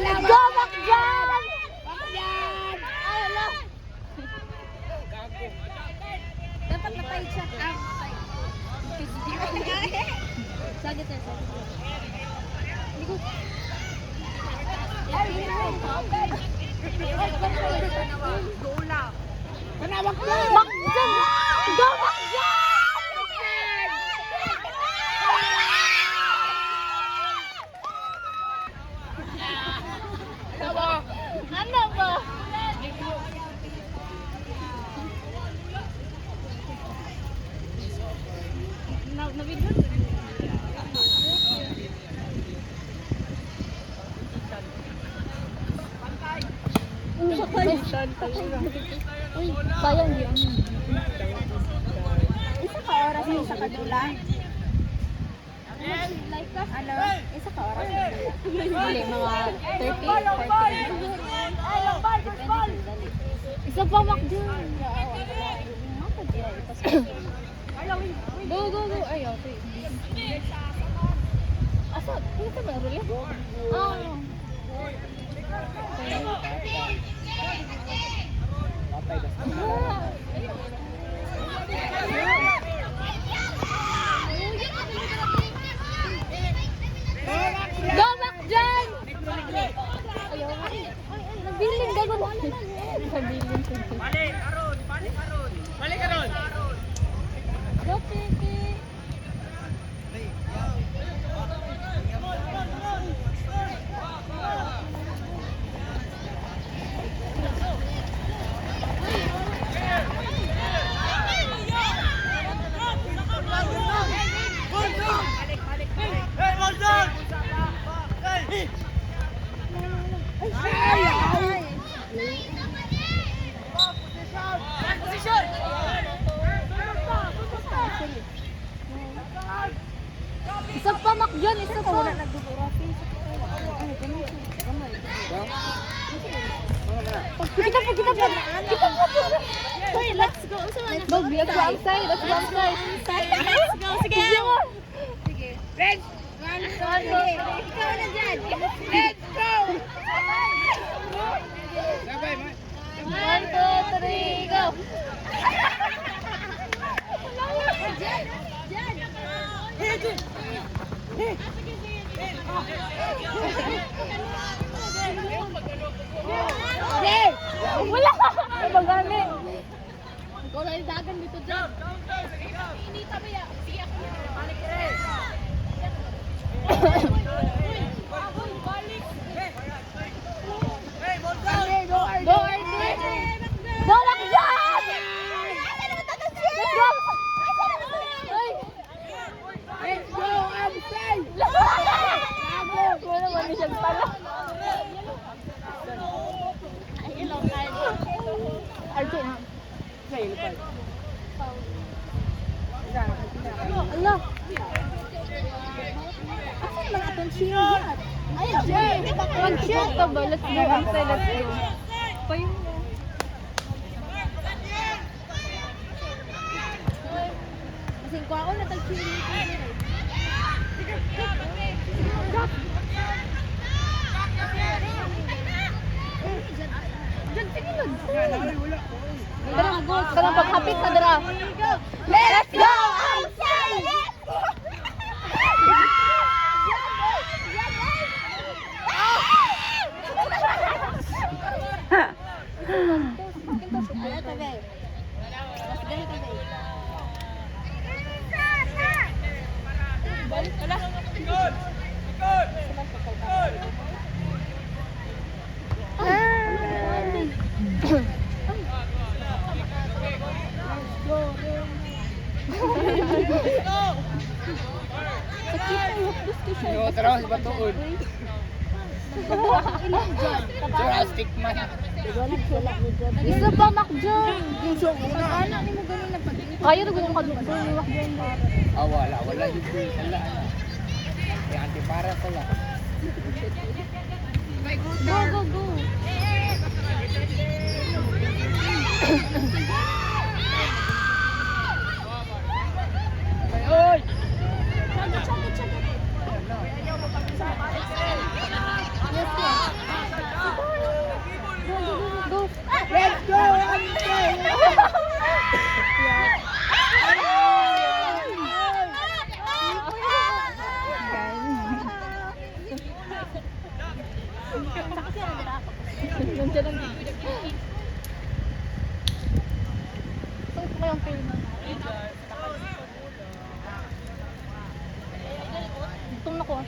Go back dyan! Ay, ala. Dapat napahid siya. Sagit na, sagit. Ligo. Gola. Panawag ko! Back dyan! Go back dyan! Ano ba? Nabidon? Uy, sayang yun. Isa ka oras na isa ka dula. Ano? Isa ka oras na dula. Hindi, mga 30, 40. Isa pa mak dyan. Go, go, go. Ay, okay. Asa? Ito ba? Ruli? Oo. Go back dyan! Ayaw nga. Nabiling gago mo. Nabiling. Balik, Aron! Balik, Aron! Balik, Aron! Go, Kiki! Isa pa mak dyan, isa pa. Kita pa. Hoy, let's go. Let's go outside. Let's go outside. Let's go. Sige. Sige. Let's go. Ikaw na dyan. Let's go. 1, 2, 3, go. Wala ka! Magani! Ikaw na yung dagan dito dyan. Inita ba yan? Sige ako. Balik ka rin. Go, RD! Go lang dyan! Let's go! Let's go, outside! Wala man siyang pala. Ay, ilaw kayo. Arjun. Sa'yo, lupad. Allah! Asan mga itong siyot? Ayun, Jay! Mag-shoot ka ba? Let's go outside, let's go. Payo mo. Kasi ko ako na tag-chili. Diyan, tingin. Dara, go. Dara, paghapit ka, dara. Let's go outside! Terus batuon. Jurassic man. Isa pa mak dyan. Yung so, ano ni mo ganun na pag kaya na ganun kadugtong iwak dyan. Wala yung sala. Yung antipara sala. Go. Oy! Chagat. Yes, Nandiyan lang dito. Saan ko kayang film? Itong nako.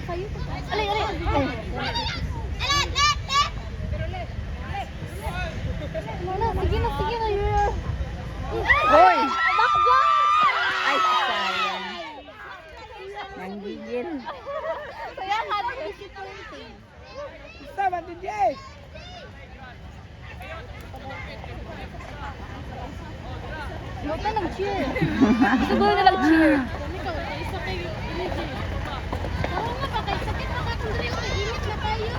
Kayo ko. Alay, alay. Wala, sige na, yun. Hoy! Bakba! Ay, sayang. Nanggigil. Kaya nga, disappointing. Sama din Jay! Huwag na nag-cheer. Siguro na nag-cheer. Oo nga, patay sakit na kakundari ko. Init na tayo.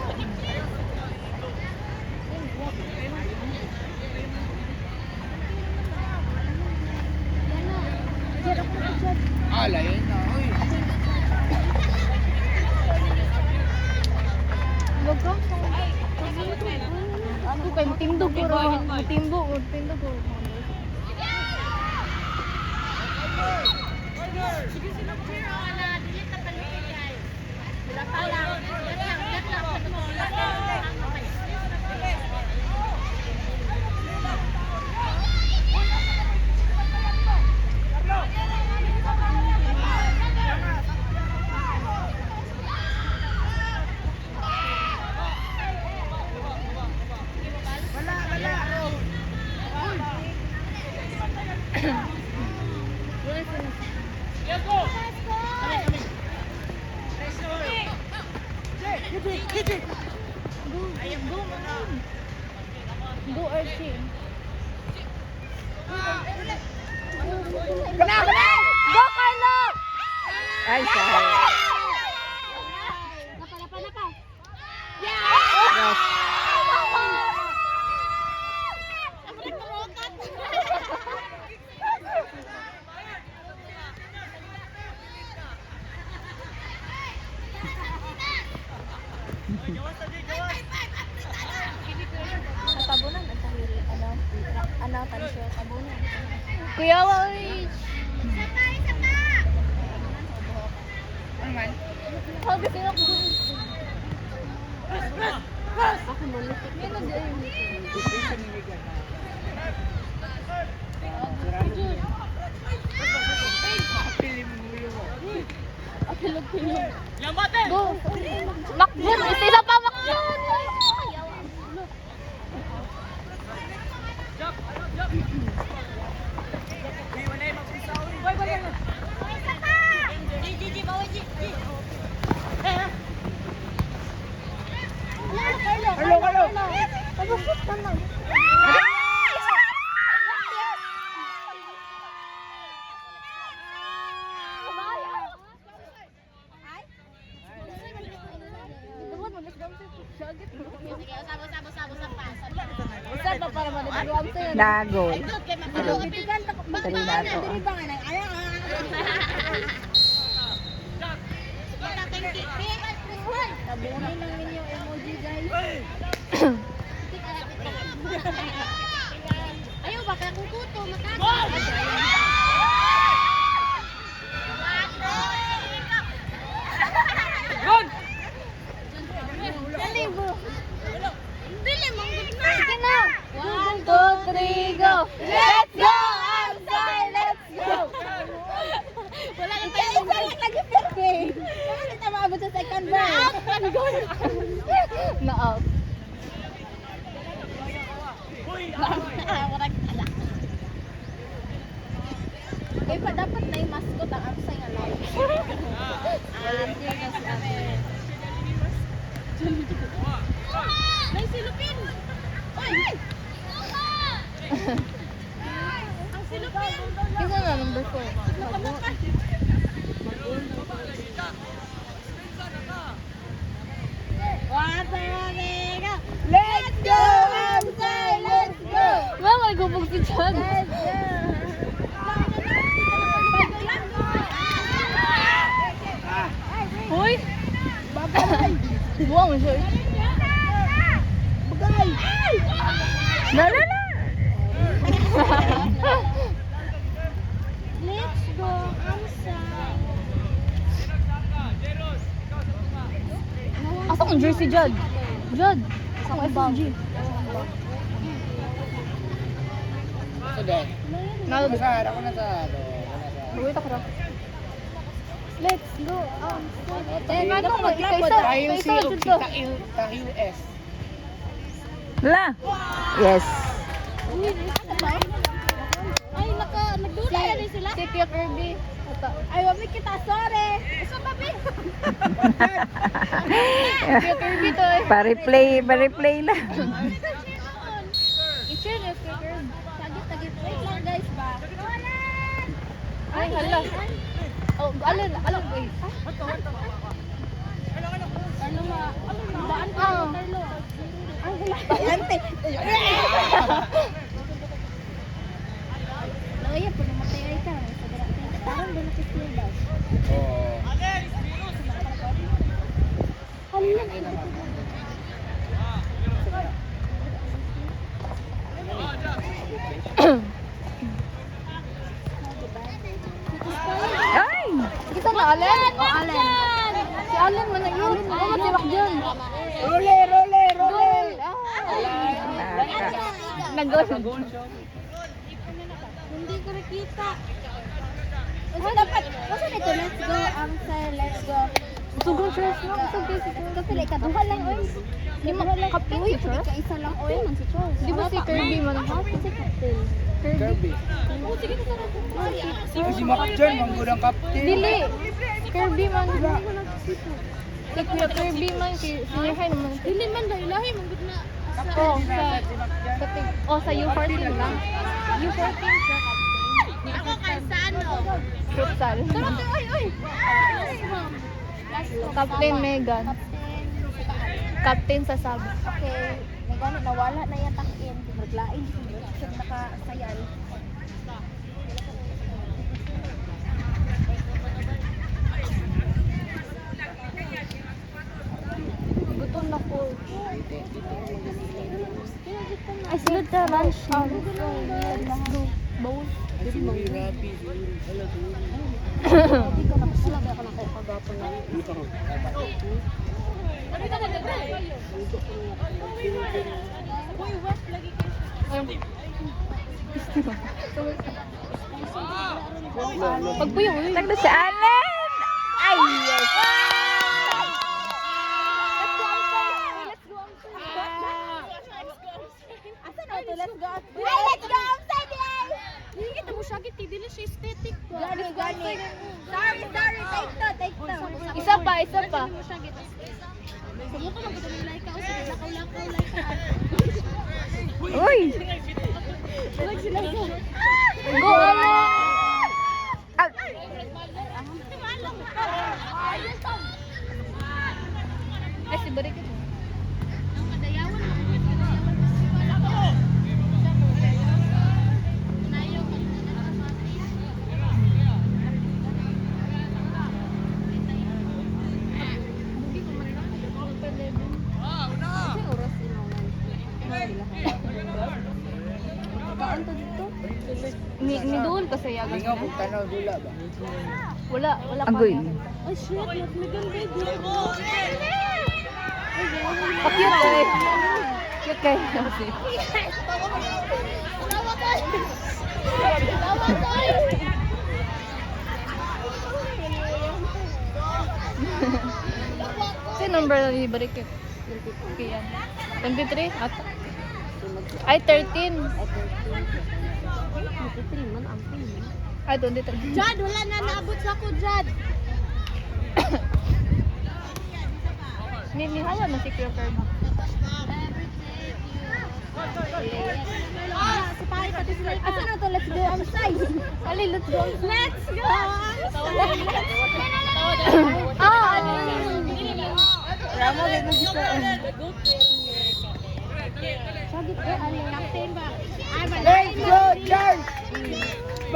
Yan na. Diyan ako na dyan. Alay na, uy. Huwag ka. Ano kayo? Matindog ko rin. Matindog ko. Go Archie. Go Carlo! Ay, sayang. Napa. Yes. Tabunan ang tahili. Tansyo, tabunan. Kuya Warich! Ano man? Sabi sila ko. Ako malutik. Yan na dyan. Apilog-pilog. Go! Makbun! Isa pa makbun! Carlo! Pag-shoot ka na. Dagol. Dali na to. Tabunin namin yung emoji, guys. Ayaw, baka kukuto, matapos. Dali, bro. Dali, manggod na. Sige na. 1, 2, 3, go. Let's go, outside, let's go. Wala ka tayo. Isa lang nag-perfect. Wala na maabot sa second verse. Na-out. Kaya pa dapat na yung mascot ang amsay nga live. Volunteer na si Ate. May silupin! Oy! Ang silupin! Kisa na number 4. Let's go! Outside! Let's go! Mama, gubog si Chad. Let's go! Hoy! Buang siya. Bagay! Dala na! Let's go outside. Asa kong jersey, Jod? Jod, asa kong FG. So, then. Masahara ko na sa ano. Wait ako ra. Let's go. Tayo si US. La. Yes. Ay, nagdula yan sila. Si Kuya Kirby. Ay, wag kita, sorry. Isa pa, Bi. Kuya Kirby to eh. Pa-replay lang. I-share niyo, Kuya Kirby. Tagit. Wait lang, guys ba? Ay, hala. Oh, alin, wait. Ano baan ka, Carlo? Ay, hala. Ante. Loya, pag namatay ay ka. Parang benefit mo daw. Oo. Ay! Kita na, Allen? O, Allen. Si Allen man ang yun. Ako matirak dyan. Role! Nag-goal. Hindi ko nakita. Kasi dapat, kasi nito, let's go, ang sa let's go. Sugo, Charles, no? Kasi like, kaduha lang, oy. Di mo, kapten si Charles? Isa lang, oy. Di ba si Kirby man? Si kapten. Kirby. Si Mac John, manggudang captain. Dili. Kirby man. Si Kuya Kirby man, si Yahay naman. Dili man, lahi man, good na. Oh, sa U14 lang. U14 siya. Ako kay sa ano? Futsal. Oy. Captain Megan. Captain sa sab. Okay, may gano'n, nawala na yung takin. Maglain, siya nakasayal. Gutom na ko. Ay, sunod ka, lunch. Let's go. Bowl. Si Rapi. Hindi ko nakusulag ako ng kagapon na. Pagpuyo, uy. Tagda si Allen! Ay, yes! Asa na ito? Let's go. Ay, let's go outside, ay! Hindi kita mo siya, dili siya aesthetic. Gani. Sorry. Take to. Isa pa. Uy! Go, Allen! Ah, Ay, si Barik ito. Kaan to dito? Ni doon kasi yagas Lingaw na. kung tanaw dula ba? Wala pa. agoy. Ay, shit. May ganda dito. Cute eh. Cute kayo kasi. Kasi number na ni Barikit. Okay yan. 23? Ata. Ay, 13. man ang pin. Ay, 23. Jad, wala na naabot sa ako, Jad. Nihawa na si Kuya Kirby. Si Pai, pati sila. Asa na to? Let's go outside. Ali, let's go. Let's go Ramo, wait na dito. Sagit ko, ano, captain ba? Let's go, Charles!